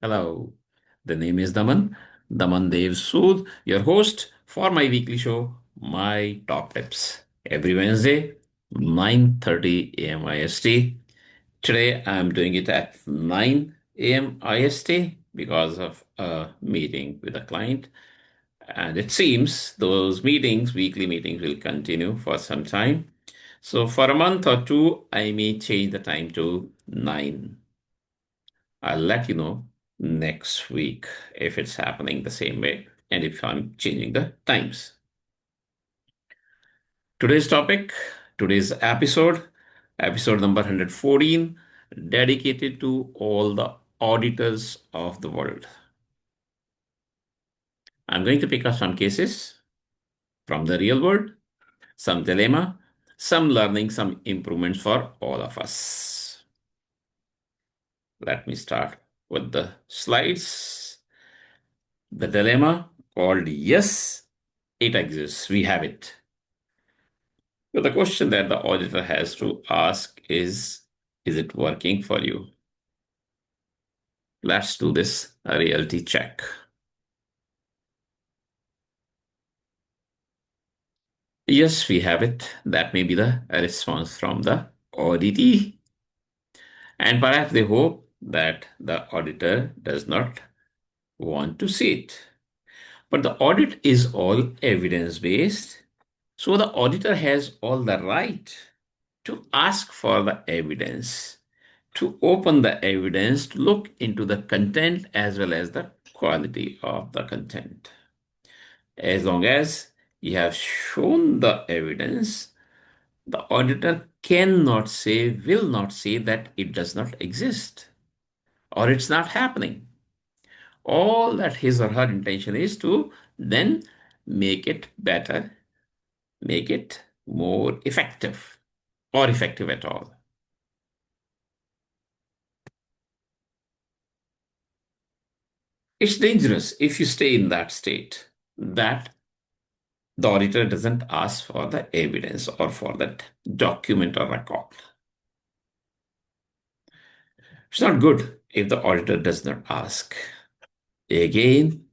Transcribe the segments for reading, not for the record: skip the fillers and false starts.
Hello, the name is Daman Dev Sood, your host for my weekly show, My Top Tips. Every Wednesday, 9:30 a.m. IST. Today, I'm doing it at 9 a.m. IST because of a meeting with a client. And it seems those meetings, weekly meetings, will continue for some time. So, for a month or two, I may change the time to 9. I'll let you know next week if it's happening the same way and if I'm changing the times. Today's topic, today's episode number 114, dedicated to all the auditors of the world. I'm going to pick up some cases from the real world, some dilemma, some learning, some improvements for all of us. Let me start with the slides. The dilemma called Yes, it exists. We have it. So the question that the auditor has to ask is it working for you? Let's do this a reality check. Yes, we have it. That may be the response from the auditee. And perhaps they hope that the auditor does not want to see it. But the audit is all evidence based. So the auditor has all the right to ask for the evidence, to open the evidence, to look into the content as well as the quality of the content. As long as you have shown the evidence, the auditor cannot say, will not say that it does not exist or it's not happening. All that his or her intention is to then make it better, make it more effective or effective at all. It's dangerous if you stay in that state that the auditor doesn't ask for the evidence or for that document or record. It's not good if the auditor does not ask. Again,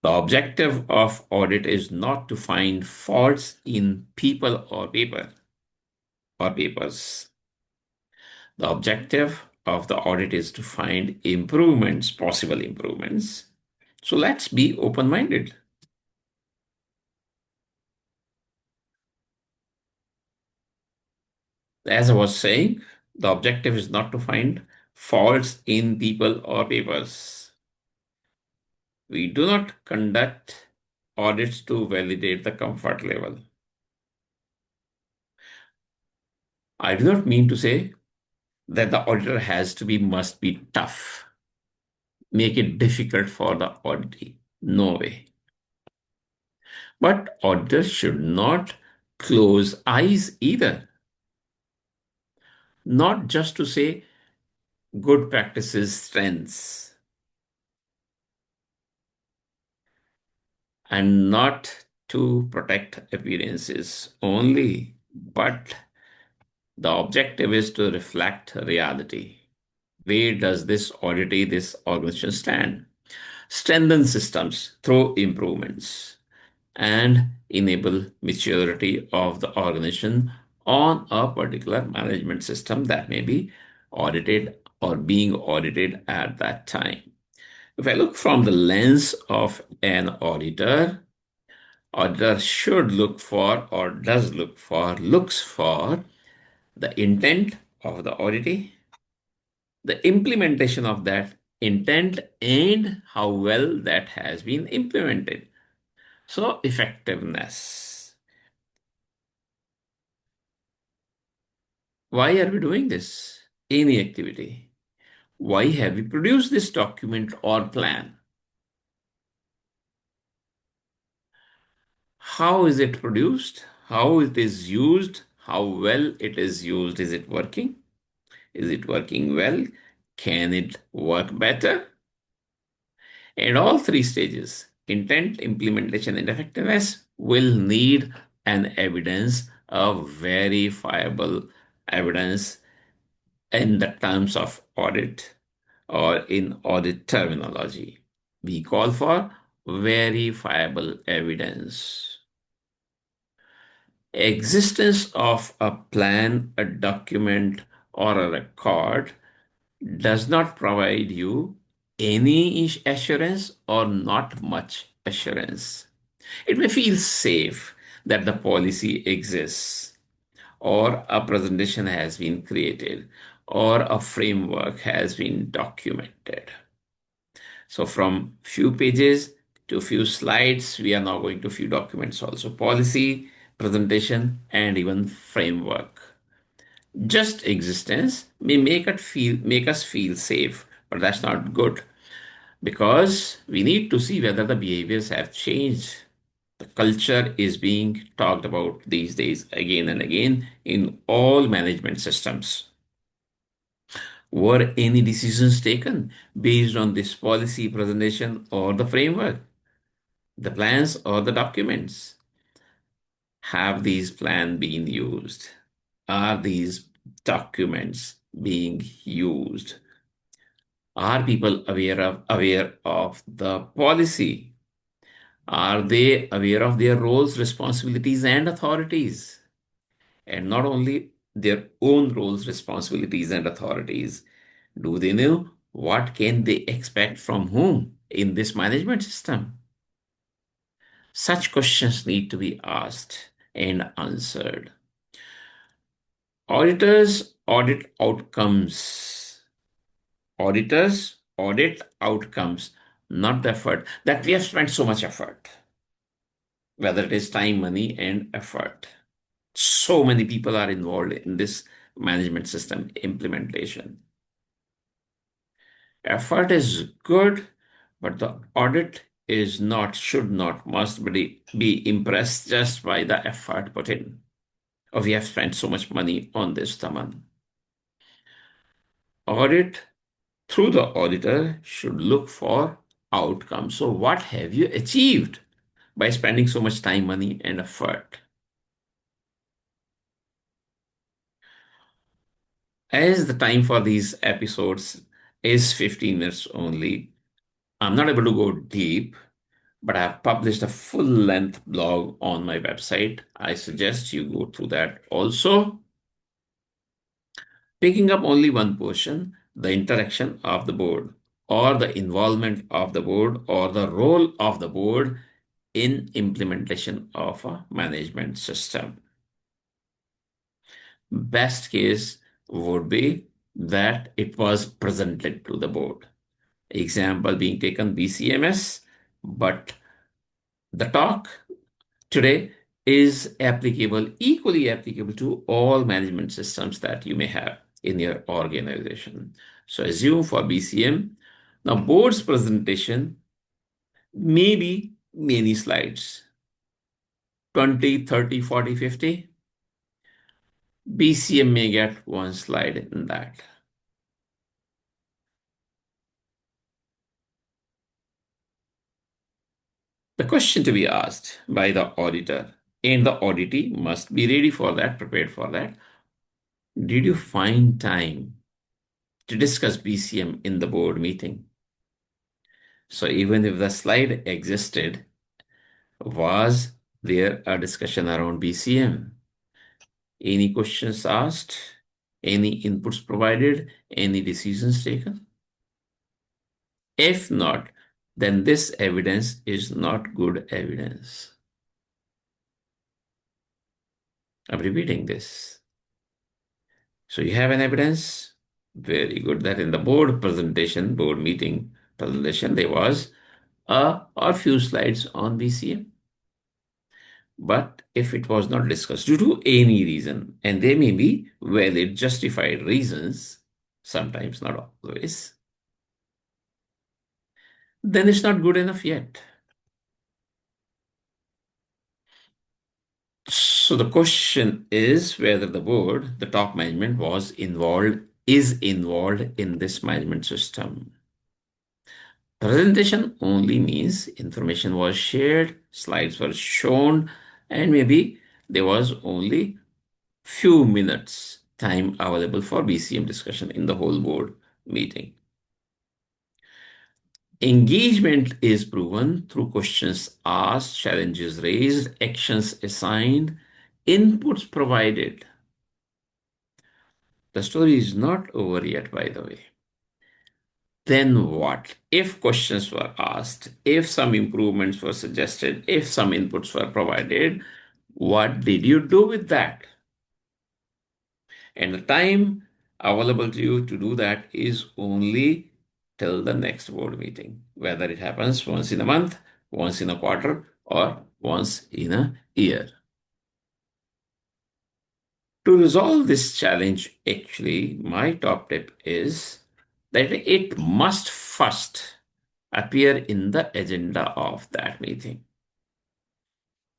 the objective of audit is not to find faults in people or paper or papers. The objective of the audit is to find improvements, possible improvements. So let's be open minded. As I was saying, the objective is not to find faults in people or papers. We do not conduct audits to validate the comfort level. I do not mean to say that the auditor must be tough, make it difficult for the auditee. No way. But auditors should not close eyes either. Not just to say good practices, strengths, and not to protect appearances only, but the objective is to reflect reality. Where does this auditee, this organization stand? Strengthen systems through improvements and enable maturity of the organization on a particular management system that may be audited or being audited at that time. If I look from the lens of an auditor should look for or does look for, looks for the intent of the auditee, the implementation of that intent, and how well that has been implemented. So, effectiveness. Why are we doing this? Any activity. Why have we produced this document or plan? How is it produced? How it is used? How well it is used? Is it working? Is it working well? Can it work better? And all three stages, intent, implementation, and effectiveness, will need an evidence, a verifiable evidence in the terms of audit or in audit terminology, we call for verifiable evidence. Existence of a plan, a document, or a record does not provide you any assurance or not much assurance. It may feel safe that the policy exists, or a presentation has been created, or a framework has been documented. So from few pages to few slides, we are now going to few documents also. Policy, presentation, and even framework. Just existence may make us feel safe, but that's not good because we need to see whether the behaviors have changed. The culture is being talked about these days again and again in all management systems. Were any decisions taken based on this policy presentation or the framework, the plans or the documents? Have these plans been used? Are these documents being used? Are people aware of the policy? Are they aware of their roles, responsibilities, and authorities? And not only their own roles, responsibilities, and authorities. Do they know what can they expect from whom in this management system? Such questions need to be asked and answered. Auditors audit outcomes. Auditors audit outcomes, not the effort that we have spent so much effort, whether it is time, money, and effort. So many people are involved in this management system implementation. Effort is good, but the audit is not, should not, must be impressed just by the effort put in. Or we have spent so much money on this, Taman. Audit through the auditor should look for outcomes. So, what have you achieved by spending so much time, money, and effort? As the time for these episodes is 15 minutes only, I'm not able to go deep, but I have published a full length blog on my website. I suggest you go through that also. Picking up only one portion, the interaction of the board, or the involvement of the board, or the role of the board in implementation of a management system. Best case would be that it was presented to the board. Example being taken BCMS, but the talk today is applicable, equally applicable to all management systems that you may have in your organization. So assume for BCM, now board's presentation may be many slides, 20, 30, 40, 50. BCM may get one slide in that. The question to be asked by the auditor and the auditee must be ready for that, prepared for that. Did you find time to discuss BCM in the board meeting? So even if the slide existed, was there a discussion around BCM? Any questions asked? Any inputs provided? Any decisions taken? If not, then this evidence is not good evidence. I'm repeating this. So you have an evidence? Very good. That in the board presentation, board meeting presentation, there was a or few slides on BCM. But if it was not discussed due to any reason, and there may be valid, justified reasons, sometimes not always, then it's not good enough yet. So the question is whether the board, the top management, is involved in this management system. Presentation only means information was shared, slides were shown, and maybe there was only few minutes time available for BCM discussion in the whole board meeting. Engagement is proven through questions asked, challenges raised, actions assigned, inputs provided. The story is not over yet, by the way. Then what? If questions were asked, if some improvements were suggested, if some inputs were provided, what did you do with that? And the time available to you to do that is only till the next board meeting, whether it happens once in a month, once in a quarter, or once in a year. To resolve this challenge, actually, my top tip is that it must first appear in the agenda of that meeting.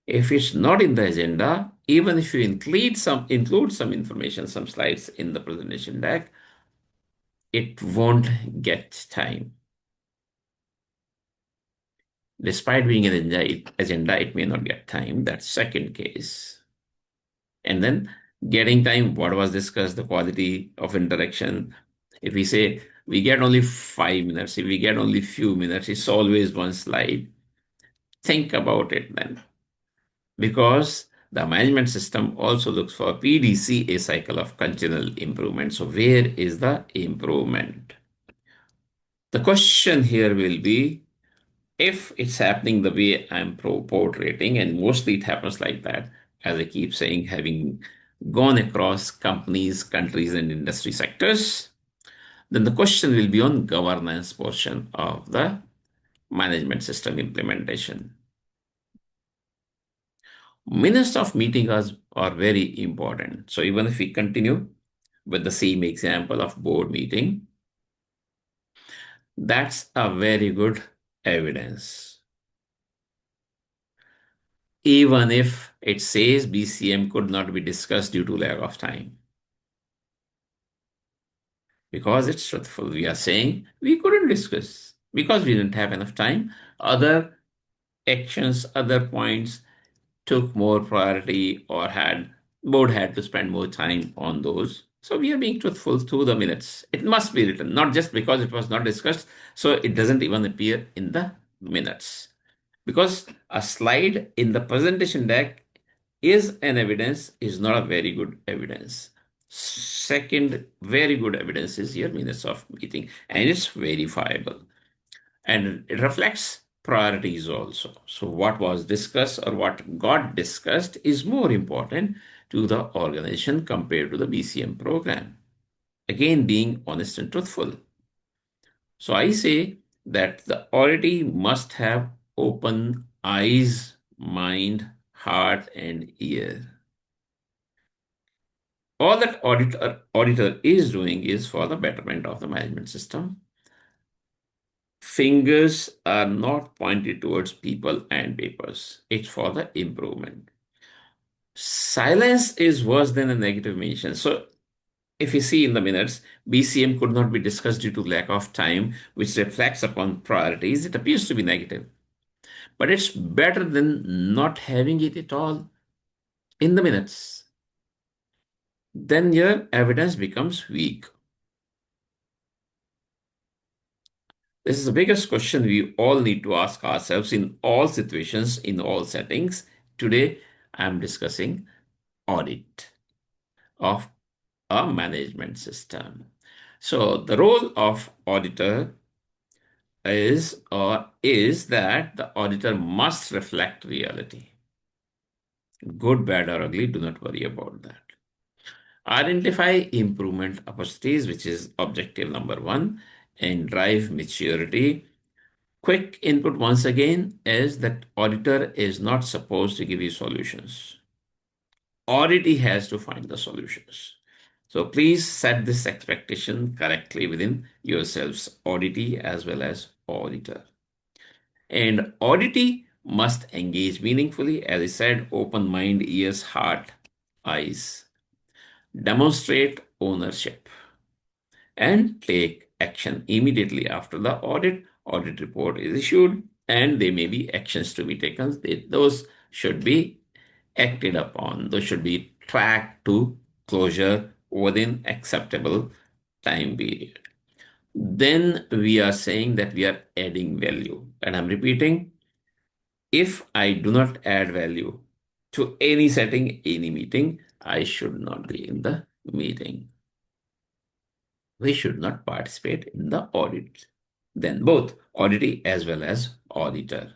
If it's not in the agenda, even if you include some information, some slides in the presentation deck, it won't get time. Despite being an agenda, it may not get time. That's second case. And then getting time, what was discussed, the quality of interaction. If we say we get only 5 minutes, if we get only few minutes, it's always one slide. Think about it then. Because the management system also looks for PDC, a cycle of continual improvement. So where is the improvement? The question here will be, if it's happening the way I'm portraying, and mostly it happens like that, as I keep saying, having gone across companies, countries, and industry sectors, then the question will be on governance portion of the management system implementation. Minutes of meetings are very important. So even if we continue with the same example of board meeting, that's a very good evidence. Even if it says BCM could not be discussed due to lack of time. Because it's truthful. We are saying we couldn't discuss because we didn't have enough time. Other actions, other points took more priority or board had to spend more time on those. So we are being truthful to the minutes. It must be written, not just because it was not discussed, so it doesn't even appear in the minutes. Because a slide in the presentation deck is an evidence, is not a very good evidence. Second, very good evidence is your minutes of meeting, and it's verifiable. And it reflects priorities also. So, what was discussed or what got discussed is more important to the organization compared to the BCM program. Again, being honest and truthful. So, I say that the auditee must have open eyes, mind, heart, and ear. All that auditor is doing is for the betterment of the management system. Fingers are not pointed towards people and papers. It's for the improvement. Silence is worse than a negative mention. So if you see in the minutes, BCM could not be discussed due to lack of time, which reflects upon priorities. It appears to be negative. But it's better than not having it at all in the minutes. Then your evidence becomes weak. This is the biggest question we all need to ask ourselves in all situations, in all settings. Today, I'm discussing audit of a management system. So, the role of auditor is that the auditor must reflect reality. Good, bad, or ugly, do not worry about that. Identify improvement opportunities, which is objective number one, and drive maturity. Quick input once again is that auditor is not supposed to give you solutions. Auditee has to find the solutions. So please set this expectation correctly within yourselves, auditee as well as auditor. And auditee must engage meaningfully, as I said, open mind, ears, heart, eyes. Demonstrate ownership and take action immediately after the audit report is issued, and there may be actions to be taken. Those should be acted upon. Those should be tracked to closure within acceptable time period. then we are saying that we are adding value. And I'm repeating, if I do not add value to any setting, any meeting, I should not be in the meeting. We should not participate in the audit. Then both auditee as well as auditor.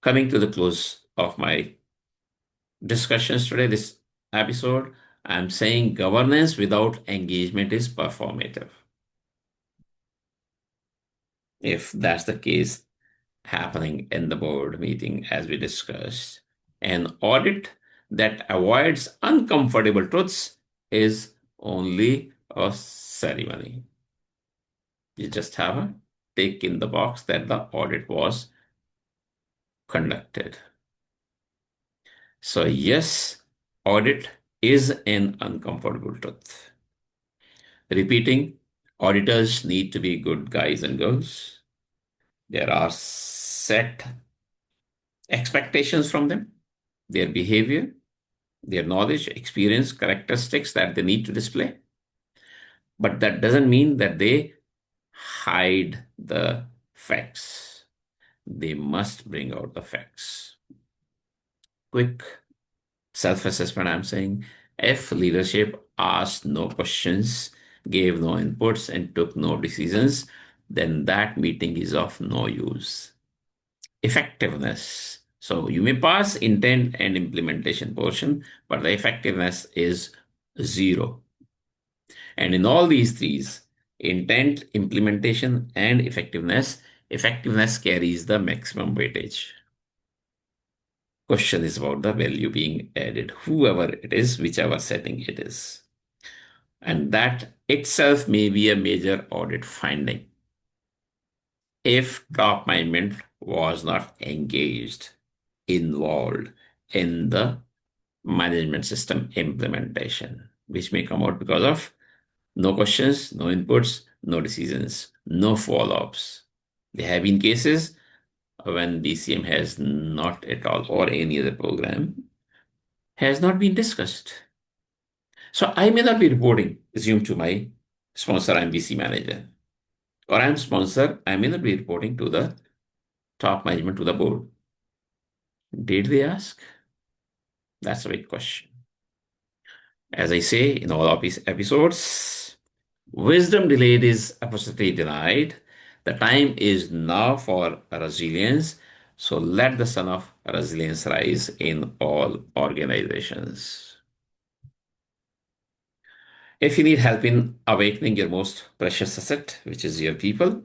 Coming to the close of my discussions today, this episode, I'm saying governance without engagement is performative. If that's the case happening in the board meeting, as we discussed, an audit that avoids uncomfortable truths is only a ceremony. You just have a tick in the box that the audit was conducted. So, yes, audit is an uncomfortable truth. Repeating, auditors need to be good guys and girls. There are set expectations from them, their behavior, their knowledge, experience, characteristics that they need to display. But that doesn't mean that they hide the facts. They must bring out the facts. Quick self assessment, I'm saying, if leadership asked no questions, gave no inputs, and took no decisions, then that meeting is of no use. Effectiveness. So you may pass intent and implementation portion, but the effectiveness is zero. And in all these threes, intent, implementation, and effectiveness carries the maximum weightage. Question is about the value being added, whoever it is, whichever setting it is. And that itself may be a major audit finding. If top management was not engaged, involved in the management system implementation, which may come out because of no questions, no inputs, no decisions, no follow ups. There have been cases when BCM has not at all, or any other program, has not been discussed. So I may not be reporting, assume to my sponsor, I'm BC manager, or I'm sponsor, I may not be reporting to the top management, to the board. Did they ask? That's a big question. As I say in all of these episodes, wisdom delayed is opportunity denied. The time is now for resilience. So let the sun of resilience rise in all organizations. If you need help in awakening your most precious asset, which is your people,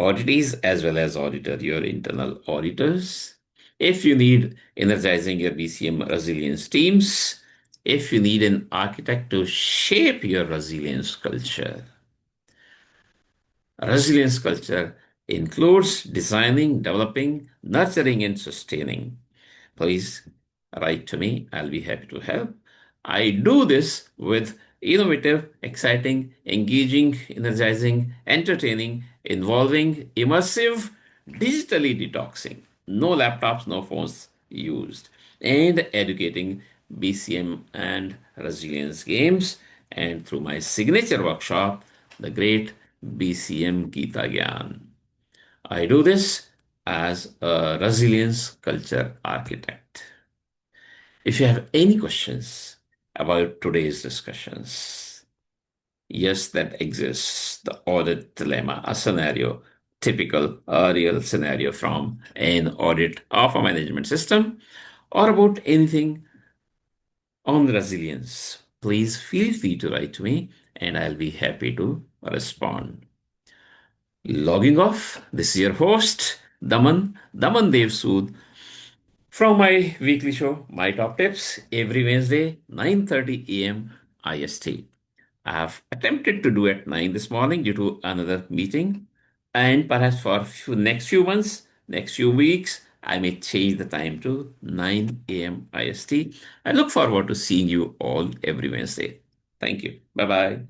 auditees as well as auditor, your internal auditors. If you need energizing your BCM resilience teams, if you need an architect to shape your resilience culture, resilience culture includes designing, developing, nurturing, and sustaining. Please write to me. I'll be happy to help. I do this with innovative, exciting, engaging, energizing, entertaining, involving, immersive, digitally detoxing. No laptops, no phones used. And educating BCM and resilience games. And through my signature workshop, the great BCM Gita Gyan. I do this as a resilience culture architect. If you have any questions about today's discussions, yes, that exists. The audit dilemma, a scenario, typical, a real scenario from an audit of a management system, or about anything on resilience, please feel free to write to me and I'll be happy to respond. Logging off, this is your host, Daman Dev Sood, from my weekly show, My Top Tips, every Wednesday, 9:30 a.m. IST. I have attempted to do at 9 this morning due to another meeting, and perhaps for next few months, next few weeks, I may change the time to 9 a.m. IST. I look forward to seeing you all every Wednesday. Thank you. Bye bye.